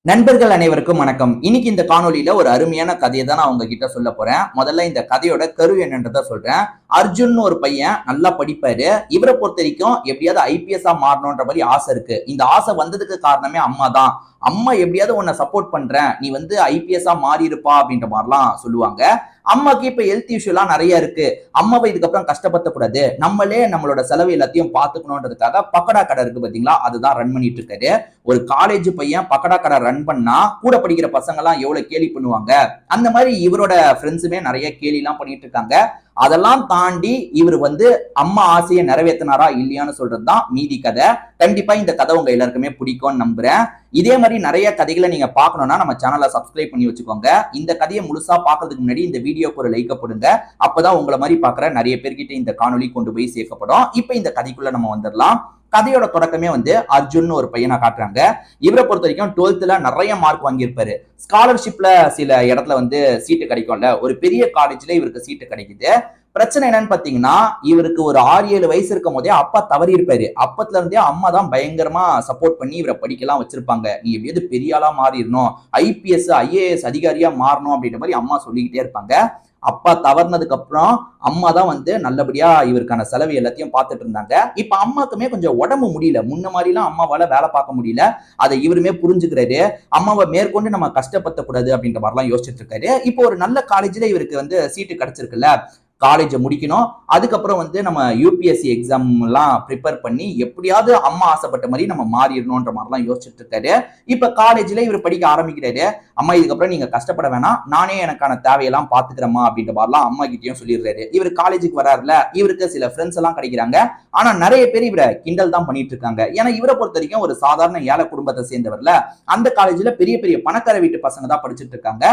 நண்பர்கள் அனைவருக்கும் வணக்கம். இன்னைக்கு இந்த காணொலியில ஒரு அருமையான கதையை தான் நான் உங்ககிட்ட சொல்ல போறேன். முதல்ல இந்த கதையோட கரு என்னன்றத சொல்றேன். அர்ஜுன் ஒரு பையன் நல்லா படிப்பாரு. இவரை பொறுத்த வரைக்கும் எப்படியாவது ஐபிஎஸ்ஆ மாறணும்ன்ற மாதிரி ஆசை இருக்கு. இந்த ஆசை வந்ததுக்கு காரணமே அம்மா தான். அம்மா எப்படியாவது உன்னை சப்போர்ட் பண்றேன், நீ வந்து ஐபிஎஸ்ஆ மாறி இருப்பா அப்படின்ற மாதிரிலாம் சொல்லுவாங்க. அம்மாக்கு இப்ப ஹெல்த் இஷ்யூ எல்லாம் நிறைய இருக்கு. அம்மாவை இதுக்கப்புறம் கஷ்டப்படுத்தக்கூடாது, நம்மளே நம்மளோட செலவு எல்லாத்தையும் பாத்துக்கணும்ன்றதுக்காக பக்கடா கடை இருக்கு பாத்தீங்களா, அதுதான் ரன் பண்ணிட்டு இருக்காரு. ஒரு காலேஜ் பையன் பக்கடா கடை ரன் பண்ணா கூட படிக்கிற பசங்க எல்லாம் எவ்வளவு கேலி பண்ணுவாங்க. அந்த மாதிரி இவரோட ஃப்ரெண்ட்ஸுமே நிறைய கேலி எல்லாம் பண்ணிட்டு இருக்காங்க. அதெல்லாம் தாண்டி இவர் வந்து அம்மா ஆசையை நிறைவேற்றினாரா இல்லையான்னு சொல்றதுதான் மீதி கதை. கண்டிப்பா இந்த கதை உங்க எல்லாருக்குமே பிடிக்கும்னு நம்புறேன். இதே மாதிரி நிறைய கதைகளை நீங்க பார்க்கணும்னா நம்ம சேனலை சப்ஸ்கிரைப் பண்ணி வச்சுக்கோங்க. இந்த கதையை முழுசா பார்க்கறதுக்கு முன்னாடி இந்த வீடியோக்கு ஒரு லைக் போடுங்க. அப்பதான் உங்களை மாதிரி பாக்குற நிறைய பேர்கிட்ட இந்த காணொலி கொண்டு போய் சேர்க்கப்படும். இப்ப இந்த கதைக்குள்ள நம்ம வந்துடலாம். கதையோட தொடக்கமே வந்து அர்ஜுன் ஒரு பையனை காட்டுறாங்க. இவரை பொறுத்த வரைக்கும் 12th நிறைய மார்க் வாங்கியிருப்பாரு. ஸ்காலர்ஷிப்ல சில இடத்துல வந்து சீட்டு கிடைக்கும்ல, ஒரு பெரிய காலேஜ்ல இவருக்கு சீட்டு கிடைக்குது. பிரச்சனை என்னன்னு பாத்தீங்கன்னா, இவருக்கு ஒரு 6-7 வயசு இருக்கும் போதே அப்பா தவறி இருப்பாரு. அப்பத்துல இருந்தே அம்மா தான் பயங்கரமா சப்போர்ட் பண்ணி இவரை படிக்கலாம் வச்சிருப்பாங்க. நீ எப்படியாவது பெரிய ஆளா மாறிடணும், ஐபிஎஸ் ஐஏஎஸ் அதிகாரியா மாறணும் அப்படின்ற மாதிரி அம்மா சொல்லிக்கிட்டே இருப்பாங்க. அப்பா தவறுனதுக்கு அப்புறம் அம்மா தான் வந்து நல்லபடியா இவருக்கான செலவு எல்லாத்தையும் பார்த்துட்டு இருந்தாங்க. இப்ப அம்மாக்குமே கொஞ்சம் உடம்பு முடியல, முன்ன மாதிரிலாம் அம்மாவால வேலை பார்க்க முடியல. அதை இவருமே புரிஞ்சுக்கிறாரு. அம்மாவை மேற்கொண்டு நம்ம கஷ்டப்படுத்தக்கூடாது அப்படின்ற மாதிரிலாம் யோசிச்சுட்டு இருக்காரு. இப்போ ஒரு நல்ல காலேஜ்ல இவருக்கு வந்து சீட்டு கிடைச்சிருக்குல்ல, காலேஜை முடிக்கணும். அதுக்கப்புறம் வந்து நம்ம யூபிஎஸ்சி எக்ஸாம் எல்லாம் ப்ரிப்பேர் பண்ணி எப்படியாவது அம்மா ஆசைப்பட்ட மாதிரி நம்ம மாறிடணும்ன்ற மாதிரிலாம் யோசிச்சுட்டு இருக்காரு. இப்ப காலேஜ்ல இவர் படிக்க ஆரம்பிக்கிறாரு. அம்மா இதுக்கப்புறம் நீங்க கஷ்டப்பட வேணாம், நானே எனக்கான தேவையெல்லாம் பாத்துக்கிறேம்மா அப்படின்ற மாதிரிலாம் அம்மா கிட்டயும் சொல்லிடுறாரு. இவர் காலேஜுக்கு வராருல, இவருக்கு சில ஃப்ரெண்ட்ஸ் எல்லாம் கிடைக்கிறாங்க. ஆனா நிறைய பேர் இவரை கிண்டல் தான் பண்ணிட்டு இருக்காங்க. ஏன்னா இவரை பொறுத்த வரைக்கும் ஒரு சாதாரண ஏழை குடும்பத்தை சேர்ந்தவர்ல, அந்த காலேஜ்ல பெரிய பெரிய பணக்கார வீட்டு பசங்க தான் படிச்சுட்டு இருக்காங்க.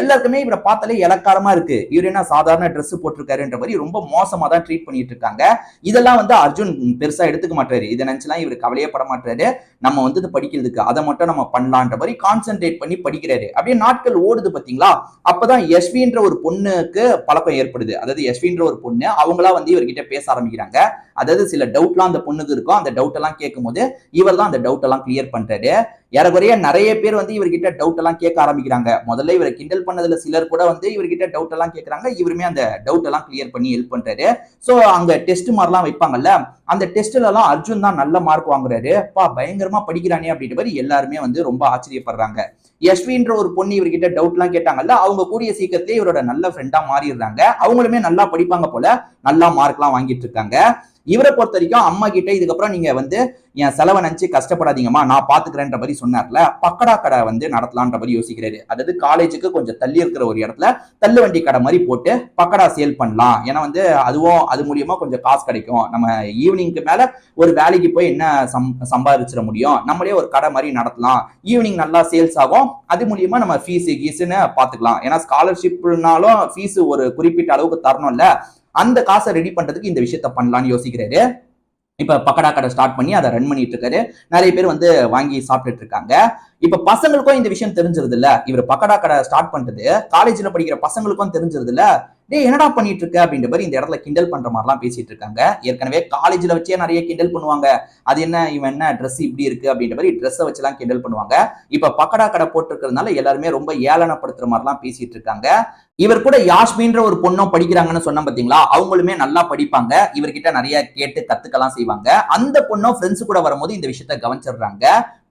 எல்லாருக்குமே இவரை பார்த்தாலே இலக்காரமா இருக்கு. இவர் என்ன சாதாரண ட்ரெஸ் போட்டிருக்காரு மாதிரி ரொம்ப மோசமா தான் ட்ரீட் பண்ணிட்டு இருக்காங்க. இதெல்லாம் வந்து அர்ஜுன் பெருசா எடுத்துக்க மாட்டாரு. இதை நினைச்சுலாம் இவர் கவலையே பட மாட்டாரு. நம்ம வந்து படிக்கிறதுக்கு அதை மட்டும் நம்ம பண்ணலான்ற மாதிரி கான்சென்ட்ரேட் பண்ணி படிக்கிறாரு. அப்படியே நாட்கள் ஓடுது பாத்தீங்களா. அப்பதான் யஸ்வின்ற ஒரு பொண்ணுக்கு பழக்கம் ஏற்படுது. அதாவது யஸ்வின்ற ஒரு பொண்ணு அவங்களா வந்து இவர்கிட்ட பேச ஆரம்பிக்கிறாங்க. அதாவது சில டவுட்லாம் அந்த பொண்ணுக்கு இருக்கும். அந்த டவுட் எல்லாம் கேட்கும் போது இவர் தான் அந்த டவுட் எல்லாம் கிளியர் பண்றாரு. ஏறக்குறைய நிறைய பேர் வந்து இவர்கிட்ட டவுட் எல்லாம் கேட்க ஆரம்பிக்கிறாங்க. முதல்ல இவரை கிண்டல் பண்ணதுல சிலர் கூட வந்து இவர்கிட்ட டவுட் எல்லாம் கேட்கறாங்க. இவருமே அந்த டவுட் எல்லாம் கிளியர் பண்ணி ஹெல்ப் பண்றாரு. சோ அங்க டெஸ்ட் மாதிரிலாம் வைப்பாங்கல்ல, அந்த டெஸ்ட்ல எல்லாம் அர்ஜுன் தான் நல்ல மார்க் வாங்குறாரு. அப்பா பயங்கரமா படிக்கிறானே அப்படின்ற மாதிரி எல்லாருமே வந்து ரொம்ப ஆச்சரியப்படுறாங்க. யஸ்வின்ற ஒரு பொண்ணு இவர்கிட்ட டவுட் எல்லாம் கேட்டாங்கல்ல, அவங்க கூடிய சீக்கிரத்திலே இவரோட நல்ல ஃப்ரெண்டா மாறிடுறாங்க. அவங்களுமே நல்லா படிப்பாங்க போல, நல்லா மார்க் எல்லாம் வாங்கிட்டு இருக்காங்க. இவரை பொறுத்த வரைக்கும் அம்மா கிட்ட இதுக்கப்புறம் நீங்க வந்து என் செலவை நினைச்சு கஷ்டப்படாதீங்கம்மா, நான் பாத்துக்கிறேன்ற மாதிரி சொன்னார்ல, பக்கடா கடை வந்து நடத்தலான்ற மாதிரி யோசிக்கிறாரு. அதாவது காலேஜுக்கு கொஞ்சம் தள்ளி இருக்கிற ஒரு இடத்துல தள்ளு வண்டி கடை மாதிரி போட்டு பக்கடா சேல் பண்ணலாம். ஏன்னா வந்து அதுவும் அது மூலியமா கொஞ்சம் காசு கிடைக்கும். நம்ம ஈவினிங்க்கு மேல ஒரு வேலைக்கு போய் என்ன சம்பாதிச்சிட முடியும், நம்மளே ஒரு கடை மாதிரி நடத்தலாம். ஈவினிங் நல்லா சேல்ஸ் ஆகும். அது மூலியமா நம்ம ஃபீஸ் கீஸ்ன்னு பாத்துக்கலாம். ஏன்னா ஸ்காலர்ஷிப்னாலும் ஃபீஸ் ஒரு குறிப்பிட்ட அளவுக்கு தரணும்ல, அந்த காசை ரெடி பண்றதுக்கு இந்த விஷயத்த பண்ணலாம்னு யோசிக்கிறாரு. இப்ப பக்கடா கடை ஸ்டார்ட் பண்ணி அதை ரன் பண்ணிட்டு இருக்காரு. நிறைய பேர் வந்து வாங்கி சாப்பிட்டுட்டு இருக்காங்க. இப்ப பசங்களுக்கும் இந்த விஷயம் தெரிஞ்சிருது இல்ல, இவர் பக்கடா கடை ஸ்டார்ட் பண்றது காலேஜ்ல படிக்கிற பசங்களுக்கும் தெரிஞ்சிருது இல்ல. டே என்னடா பண்ணிட்டு இருக்க அப்படின்ற மாதிரி இந்த இடத்துல கிண்டல் பண்ற மாதிரிலாம் பேசிட்டு இருக்காங்க. ஏற்கனவே காலேஜ்ல வச்சே நிறைய கிண்டல் பண்ணுவாங்க. அது என்ன இவன் என்ன ட்ரெஸ் இப்படி இருக்கு அப்படின்ற மாதிரி ட்ரெஸ்ஸை வச்சுலாம் கிண்டல் பண்ணுவாங்க. இப்ப பக்கடா கடை போட்டு இருக்கிறதுனால எல்லாருமே ரொம்ப ஏளனப்படுத்துற மாதிரிலாம் பேசிட்டு இருக்காங்க. இவர் கூட யாஸ்மின்ற ஒரு பொண்ணும் படிக்கிறாங்கன்னு சொன்ன பாத்தீங்களா, அவங்களுமே நல்லா படிப்பாங்க. இவர்கிட்ட நிறைய கேட்டு கத்துக்கலாம் செய்வாங்க. அந்த பொண்ணும் ஃப்ரெண்ட்ஸ் கூட வரும்போது இந்த விஷயத்த கவனிச்சிடுறாங்க.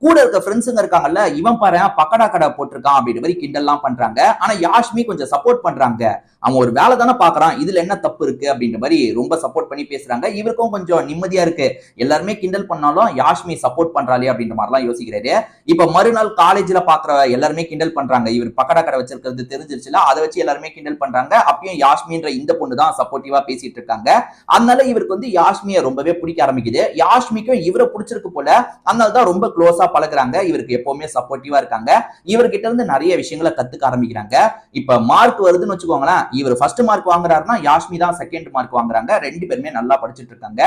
கூட இருக்க ஃப்ரெண்ட்ஸுங்க இருக்காங்கல்ல, இவன் பாரு பக்கடா கடை போட்டிருக்கான் அப்படின்ற மாதிரி கிண்டல்லாம் பண்றாங்க. ஆனா யாஷ்மி கொஞ்சம் சப்போர்ட் பண்றாங்க. அவன் ஒரு வேலை தானே பாக்குறான், இதுல என்ன தப்பு இருக்கு அப்படின்ற மாதிரி ரொம்ப சப்போர்ட் பண்ணி பேசுறாங்க. இவருக்கும் கொஞ்சம் நிம்மதியா இருக்கு. எல்லாருமே கிண்டல் பண்ணாலும் யாஷ்மி சப்போர்ட் பண்றாளே அப்படின்ற மாதிரிலாம் யோசிக்கிறாரு. இப்ப மறுநாள் காலேஜ்ல பாக்குற எல்லாருமே கிண்டல் பண்றாங்க. இவர் பக்கடா கடை வச்சிருக்கிறது தெரிஞ்சிருச்சுல, அதை வச்சு எல்லாருமே கிண்டல் பண்றாங்க. அப்பயும் யாஷ்மின்ற இந்த பொண்ணு தான் சப்போர்ட்டிவா பேசிட்டு இருக்காங்க. அதனால இவருக்கு வந்து யாஷ்மியை ரொம்பவே பிடிக்க ஆரம்பிக்குது. யாஷ்மிக்கும் இவரை பிடிச்சிருக்கு போல, அதனால தான் ரொம்ப க்ளோஸா பழகுறாங்க. இவருக்கு எப்பவுமே சப்போர்ட்டிவா இருக்காங்க. இவர்கிட்ட இருந்து நிறைய விஷயங்களை கத்துக்க ஆரம்பிக்கிறாங்க. இப்ப மார்க் வருதுன்னு வச்சுக்கோங்களேன், இவர் ஃபர்ஸ்ட் மார்க் வாங்குறாருன்னா யாஷ்மி தான் செகண்ட் மார்க் வாங்குறாங்க. ரெண்டு பேருமே நல்லா படிச்சுட்டு இருக்காங்க.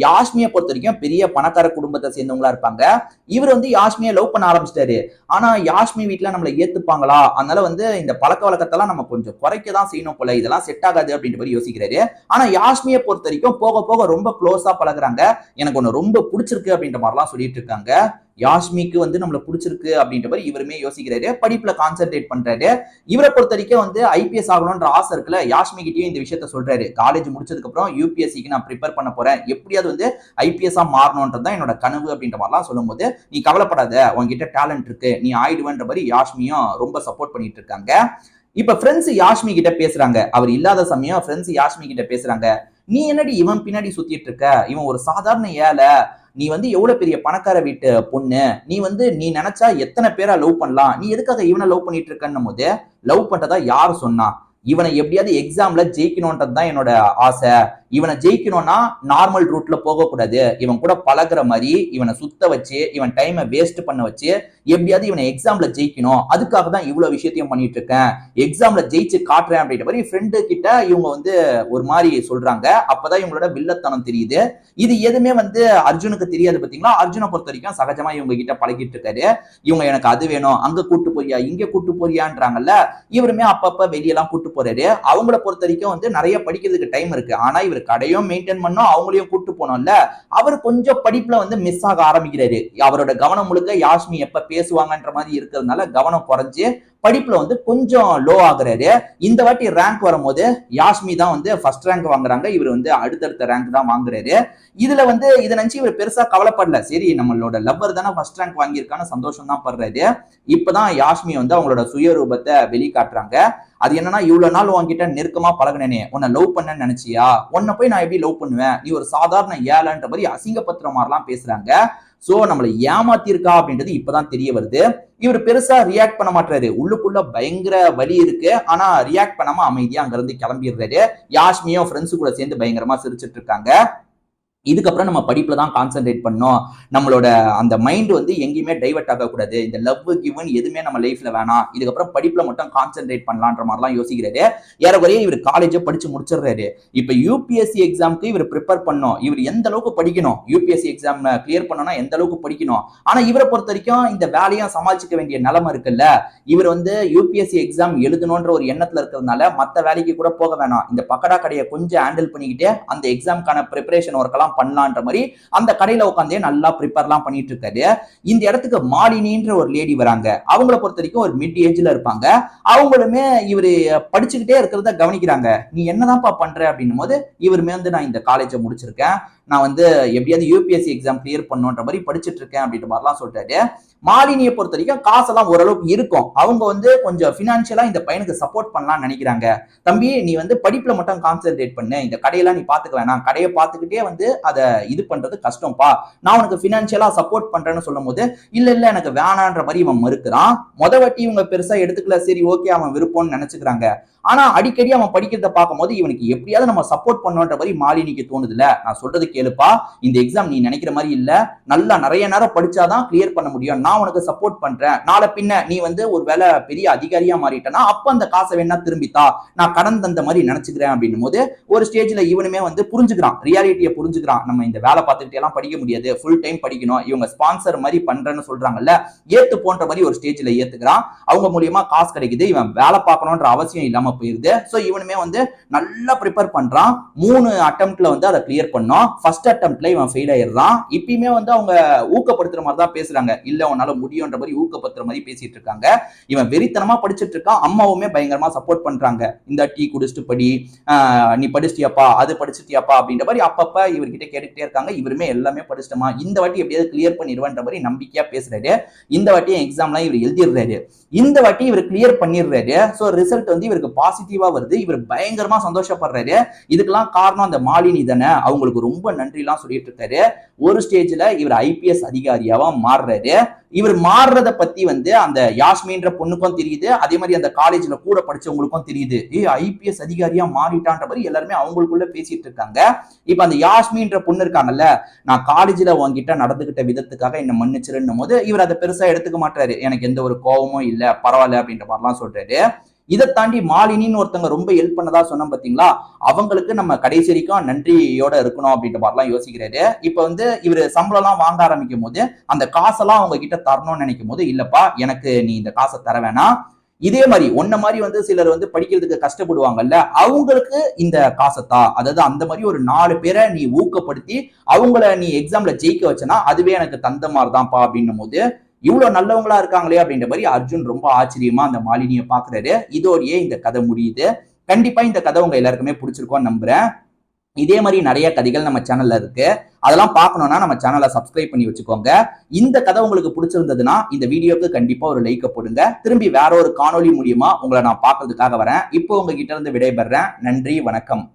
யாஷ்மியை பொறுத்த வரைக்கும் பெரிய பணக்கார குடும்பத்தை சேர்ந்தவங்களா இருப்பாங்க. இவர் வந்து யாஷ்மியை லவ் பண்ண ஆரம்பிச்சிட்டாரு. ஆனா யாஷ்மி வீட்டுல நம்மளை ஏத்துப்பாங்களா, அதனால வந்து இந்த பழக்க வழக்கத்தெல்லாம் நம்ம கொஞ்சம் குறைக்க தான் செய்யணும் போல, இதெல்லாம் செட் ஆகாது அப்படின்ற மாதிரி யோசிக்கிறாரு. ஆனா யாஷ்மியை பொறுத்த வரைக்கும் போக போக ரொம்ப க்ளோஸா பழகுறாங்க. எனக்கு ஒண்ணு ரொம்ப பிடிச்சிருக்கு அப்படின்ற மாதிரிலாம் சொல்லிட்டு இருக்காங்க. யாஸ்மிக்கு வந்து நம்மள பிடிச்சிருக்கு அப்படின்ற மாதிரி இவருமே யோசிக்கிறாரு, படிப்புல கான்சென்ட்ரேட் பண்றாரு. இவரை பொறுத்த வரைக்கும் வந்து ஐபிஎஸ் ஆகணும்ன்ற ஆசை இருக்குல்ல, யாஸ்மி கிட்டயும் இந்த விஷயத்த சொல்றாரு. காலேஜ் முடிச்சதுக்கு அப்புறம் யூபிஎஸ்சிக்கு நான் ப்ரிப்பேர் பண்ண போறேன், எப்படியாவது வந்து ஐபிஎஸ் மாறணும்ன்றதுதான் என்னோட கனவு அப்படின்ற மாதிரிலாம் சொல்லும்போது, நீ கவலைப்படாத, உன்கிட்ட டேலண்ட் இருக்கு, நீ ஆயிடுவேன்ற மாதிரி யாஸ்மியும் ரொம்ப சப்போர்ட் பண்ணிட்டு இருக்காங்க. இப்ப ஃப்ரெண்ட்ஸ் யாஸ்மி கிட்ட பேசுறாங்க, அவர் இல்லாத சமயம் ஃப்ரெண்ட்ஸ் யாஸ்மி கிட்ட பேசுறாங்க. நீ என்னடி இவன் பின்னாடி சுத்திட்டு இருக்க, இவன் ஒரு சாதாரண ஏழை, நீ வந்து எவ்வளவு பெரிய பணக்கார வீட்டு பொண்ணு, நீ வந்து நீ நினைச்சா எத்தனை பேரா லவ் பண்ணலாம், நீ எதுக்காக இவனை லவ் பண்ணிட்டு இருக்கன்னும் போது, லவ் பண்றதா யாரு சொன்னா, இவனை எப்படியாவது எக்ஸாம்ல ஜெயிக்கணும்ன்றது தான் என்னோட ஆசை, இவனை ஜெயிக்கணும்னா நார்மல் ரூட்ல போகக்கூடாது, இவன் கூட பழகுற மாதிரி இவனை சுத்த வச்சு இவன் டைமை வேஸ்ட் பண்ண வச்சு எப்படியாவது இவனை எக்ஸாம்ல ஜெயிக்கணும், அதுக்காக தான் இவ்வளவு விஷயத்தையும் பண்ணிட்டு இருக்கேன், எக்ஸாம்ல ஜெயிச்சு காட்டுறேன் அப்படின்ற மாதிரி ஃப்ரெண்டு கிட்ட இவங்க வந்து ஒரு மாதிரி சொல்றாங்க. அப்பதான் இவங்களோட வில்லத்தனம் தெரியுது. இது எதுவுமே வந்து அர்ஜுனுக்கு தெரியாது பாத்தீங்களா. அர்ஜுனை பொறுத்த வரைக்கும் சகஜமா இவங்க கிட்ட பழகிட்டு இருக்காரு. இவங்க எனக்கு அது வேணும், அங்க கூட்டு போறியா இங்க கூட்டு போறியான்றாங்கல்ல, இவருமே அப்பப்ப வெளியெல்லாம் கூட்டு போறாரு. அவங்கள பொறுத்த வரைக்கும் வந்து நிறைய படிக்கிறதுக்கு டைம் இருக்கு, ஆனா இவர் கடையும் மெயின்டைன் பண்ணோம், அவங்களையும் கூட்டு போனோம்ல, அவர் கொஞ்சம் படிப்புல வந்து மிஸ் ஆக ஆரம்பிக்கிறாரு. அவரோட கவனம் முழுக்க யாஸ்மி எப்ப பேசுவாங்கன்ற மாதிரி இருக்கிறதுனால கவனம் குறைஞ்சு படிப்புல வந்து கொஞ்சம் லோ ஆகுறாரு. இந்த வாட்டி ரேங்க் வரும்போது யாஸ்மி தான் வந்து ஃபர்ஸ்ட் ரேங்க் வாங்குறாங்க, இவர் வந்து அடுத்தடுத்த ரேங்க் தான் வாங்குறாரு. இதுல வந்து இதை நினைச்சு இவர் பெருசா கவலைப்படல, சரி நம்மளோட லவ்வர் தானே ஃபர்ஸ்ட் ரேங்க் வாங்கியிருக்கான்னு சந்தோஷம் தான் படுறாரு. இப்பதான் யாஸ்மி வந்து அவங்களோட சுயரூபத்தை வெளிக்காட்டுறாங்க. அது என்னன்னா, இவ்வளவு நாள் உன்கிட்ட நெருக்கமா பழகினே, உன்னை லவ் பண்ணன்னு நினைச்சியா, உன்னை போய் நான் எப்படி லவ் பண்ணுவேன், நீ ஒரு சாதாரண ஏழன்ற மாதிரி அசிங்கப்பத்திர மாதிரிலாம் பேசுறாங்க. சோ நம்மளை ஏமாத்திருக்கா அப்படின்றது இப்பதான் தெரிய வருது. இவர் பெருசா ரியாக்ட் பண்ண மாட்டாரு, உள்ளுக்குள்ள பயங்கர வலி இருக்கு, ஆனா ரியாக்ட் பண்ணாம அமைதியா அங்க இருந்து கிளம்பிடுறாரு. யாஸ்மியும் ஃப்ரெண்ட்ஸ் கூட சேர்ந்து பயங்கரமா சிரிச்சிட்டு இருக்காங்க. இதுக்கப்புறம் நம்ம படிப்புல தான் கான்சென்ட்ரேட் பண்ணோம், நம்மளோட அந்த மைண்ட் வந்து எங்கேயுமே டைவர்ட் ஆகக்கூடாது, இந்த லவ் கிவன் எதுவுமே நம்ம லைஃப்ல வேணாம், இதுக்கப்புறம் படிப்புல மட்டும் கான்சென்ட்ரேட் பண்ணலான்ற மாதிரிலாம் யோசிக்கிறாரு. ஏறக்குறைய இவர் காலேஜை படிச்சு முடிச்சிடுறாரு. இப்ப யூபிஎஸ்சி எக்ஸாமுக்கு இவர் ப்ரிப்பேர் பண்ணோம், இவர் எந்த அளவுக்கு படிக்கணும், யூபிஎஸ்சி எக்ஸாம் கிளியர் பண்ணணும்னா எந்த அளவுக்கு படிக்கணும், ஆனா இவரை பொறுத்த வரைக்கும் இந்த வேலையும் சமாளிச்சுக்க வேண்டிய நிலைமை இருக்குல்ல, இவர் வந்து யூபிஎஸ்சி எக்ஸாம் எழுதணும்ன்ற ஒரு எண்ணத்துல இருக்கிறதுனால மத்த வேலைக்கு கூட போக வேணாம், இந்த பக்கடா கடையை கொஞ்சம் ஹேண்டில் பண்ணிக்கிட்டு அந்த எக்ஸாம்க்கான ப்ரிப்பரேஷன் ஒர்க் எல்லாம் பண்ணலான்ற மாதிரி அந்த கடையில உட்காந்தே நல்லா ப்ரிப்பேர்லாம் பண்ணிட்டு இருக்காரு. இந்த இடத்துக்கு மாலினின்ற ஒரு லேடி வராங்க. அவங்கள பொறுத்த வரைக்கும் ஒரு மிட் ஏஜ்ல இருப்பாங்க. அவங்களுமே இவரு படிச்சுக்கிட்டே இருக்கிறத கவனிக்கிறாங்க. நீ என்னதான்ப்பா பண்ற அப்படின்னும் போது, இவருமே வந்து நான் இந்த காலேஜை முடிச்சிருக்கேன், நான் வந்து எப்படியாவது யூபிஎஸ்சி எக்ஸாம் கிளியர் பண்ணுன்ற மாதிரி படிச்சுட்டு இருக்கேன் அப்படின்ற மாதிரிலாம் சொல்றாரு. மாலினியை பொறுத்த வரைக்கும் காசெல்லாம் ஓரளவுக்கு இருக்கும், அவங்க வந்து கொஞ்சம் பினான்சியலா இந்த பையனுக்கு சப்போர்ட் பண்ணலாம்னு நினைக்கிறாங்க. தம்பி நீ வந்து படிப்புல மட்டும் கான்சென்ட்ரேட் பண்ணு, இந்த கடையெல்லாம் நீ பாத்துக்க வேணாம், கடையை பார்த்துக்கிட்டே வந்து அதை இது பண்றது கஷ்டம்ப்பா, நான் உனக்கு பினான்சியலா சப்போர்ட் பண்றேன்னு சொல்லும் போது, இல்ல இல்ல எனக்கு வேணான்ற மாதிரி இவன் மறுக்கிறான். வாட்டி இவங்க பெருசா எடுத்துக்கல, சரி ஓகே அவன் விருப்பம்னு நினைச்சுக்கிறாங்க. ஆனா அடிக்கடி அவன் படிக்கிறத பார்க்கும்போது இவனுக்கு எப்படியாவது நம்ம சப்போர்ட் பண்ணுன்ற மாதிரி மாலினிக்கு தோணுதுல, நான் சொல்றது கேளுப்பா, இந்த எக்ஸாம் நீ நினைக்கிற மாதிரி இல்ல, நல்லா நிறைய நேரம் படிச்சாதான் கிளியர் பண்ண முடியும், நான் உனக்கு சப்போர்ட் பண்றேன், நாளை பின்ன நீ வந்து ஒரு வேலை பெரிய அதிகாரியா மாறிட்டனா அப்ப அந்த காசை வேணா திரும்பித்தா, நான் கடன் தந்த மாதிரி நினைச்சுக்கிறேன் அப்படின்னும் போது ஒரு ஸ்டேஜ்ல இவனுமே வந்து புரிஞ்சுக்கிறான், ரியாலிட்டியை புரிஞ்சுக்கிறான், நம்ம இந்த வேலை பார்த்துக்கிட்டே எல்லாம் படிக்க முடியாது, ஃபுல் டைம் படிக்கணும், இவங்க ஸ்பான்சர் மாதிரி பண்றேன்னு சொல்றாங்கல்ல, ஏத்து போன்ற மாதிரி ஒரு ஸ்டேஜ்ல ஏத்துக்கிறான். அவங்க மூலியமா காசு கிடைக்குது, இவன் வேலை பார்க்கணும்ன்ற அவசியம் இல்லாம போயிருது. சோ இவனுமே வந்து நல்லா ப்ரிப்பேர் பண்றான். 3 அட்டெம்ப்ட்ல வந்து அதை கிளியர் பண்ணோம். ஃபர்ஸ்ட் அட்டெம்ப்ட்ல இவன் ஃபெயில் ஆயிடுறான். இப்பயுமே வந்து அவங்க ஊக்கப்படுத்துற மாதிரி தான் பேசுறாங்க, இல்ல உன்னால முடியும்ன்ற மாதிரி ஊக்கப்படுத்துற மாதிரி பேசிட்டு இருக்காங்க. இவன் வெறித்தனமா படிச்சுட்டு இருக்கான். அம்மாவுமே பயங்கரமா சப்போர்ட் பண்றாங்க, இந்த டீ குடிச்சிட்டு படி, நீ படிச்சிட்டியாப்பா, அது படிச்சிட்டியாப்பா அப்படின்ற மாதிரி அப்பப்ப இவர்கிட்ட கேட்டுக்கிட்டே இருக்காங்க. இவருமே எல்லாமே படிச்சிட்டமா, இந்த வாட்டி எப்படியாவது கிளியர் பண்ணிடுவேன்ற மாதிரி நம்பிக்கையா பேசுறாரு. இந்த வாட்டி எக்ஸாம்லாம் இவர் எழுதிடுறாரு. இந்த வாட்டி இவர் கிளியர் பண்ணிடுறாரு. சோ ரிசல்ட் வந்து இவருக்கு பாசிட்டிவா வருது. இவர் பயங்கரமா சந்தோஷப்படுறாரு. இதுக்கெல்லாம் காரணம் அந்த மாலினி தானே, அவங்களுக்கு ரொம்ப நன்றி எல்லாம் சொல்லிட்டு இருக்காரு. ஒரு ஸ்டேஜ்ல இவர் ஐபிஎஸ் அதிகாரியாவா மாறுறாரு. இவர் மாறுறத பத்தி வந்து அந்த யாஸ்மின்ற பொண்ணுக்கும் தெரியுது, அதே மாதிரி அந்த காலேஜ்ல கூட படிச்சவங்களுக்கும் தெரியுது. ஐபிஎஸ் அதிகாரியா மாறிட்டான்ற மாதிரி எல்லாருமே அவங்களுக்குள்ள பேசிட்டு இருக்காங்க. இப்ப அந்த யாஸ்மின்ற பொண்ணு இருக்காங்கல்ல, நான் காலேஜ்ல உங்ககிட்ட நடந்துகிட்ட விதத்துக்காக என்ன மன்னிச்சிருன்னும் போது இவர் அதை பெருசா எடுத்துக்க மாட்டாரு, எனக்கு எந்த ஒரு கோபமும் இல்ல, பரவாயில்ல அப்படின்ற மாதிரிலாம் சொல்றாரு. இதை தாண்டி மாலினின்னு ஒருத்தவங்க ரொம்ப ஹெல்ப் பண்ணதா சொன்னோம் பாத்தீங்களா, அவங்களுக்கு நம்ம கடைசி வரைக்கும் நன்றியோட இருக்கணும் அப்படின்ற மாதிரிலாம் யோசிக்கிறாரு. இப்ப வந்து இவர் சம்பளம் எல்லாம் வாங்க ஆரம்பிக்கும் போது அந்த காசெல்லாம் அவங்க கிட்ட தரணும்னு நினைக்கும் போது, இல்லப்பா எனக்கு நீ இந்த காசை தர வேணாம், இதே மாதிரி ஒன்ன மாதிரி வந்து சிலர் வந்து படிக்கிறதுக்கு கஷ்டப்படுவாங்கல்ல, அவங்களுக்கு இந்த காசத்தா, அதாவது அந்த மாதிரி ஒரு 4 பேரை நீ ஊக்கப்படுத்தி அவங்கள நீ எக்ஸாம்ல ஜெயிக்க வச்சனா அதுவே எனக்கு தந்த மாதிரி தான்ப்பா அப்படின்னும் போது இவ்வளவு நல்லவங்களா இருக்காங்களே அப்படின்ற மாதிரி அர்ஜுன் ரொம்ப ஆச்சரியமா அந்த மாலினியை பாக்குறாரு. இதோடயே இந்த கதை முடியுது. கண்டிப்பா இந்த கதை உங்க எல்லாருக்குமே பிடிச்சிருக்கும்னு நம்புறேன். இதே மாதிரி நிறைய கதைகள் நம்ம சேனல்ல இருக்கு. அதெல்லாம் பார்க்கணும்னா நம்ம சேனலை சப்ஸ்கிரைப் பண்ணி வச்சுக்கோங்க. இந்த கதை உங்களுக்கு பிடிச்சிருந்ததுன்னா இந்த வீடியோக்கு கண்டிப்பா ஒரு லைக் போடுங்க. திரும்பி வேற ஒரு காணொலி மூலியமா உங்களை நான் பார்க்கிறதுக்காக வரேன். இப்போ உங்ககிட்ட இருந்து விடைபெறேன். நன்றி, வணக்கம்.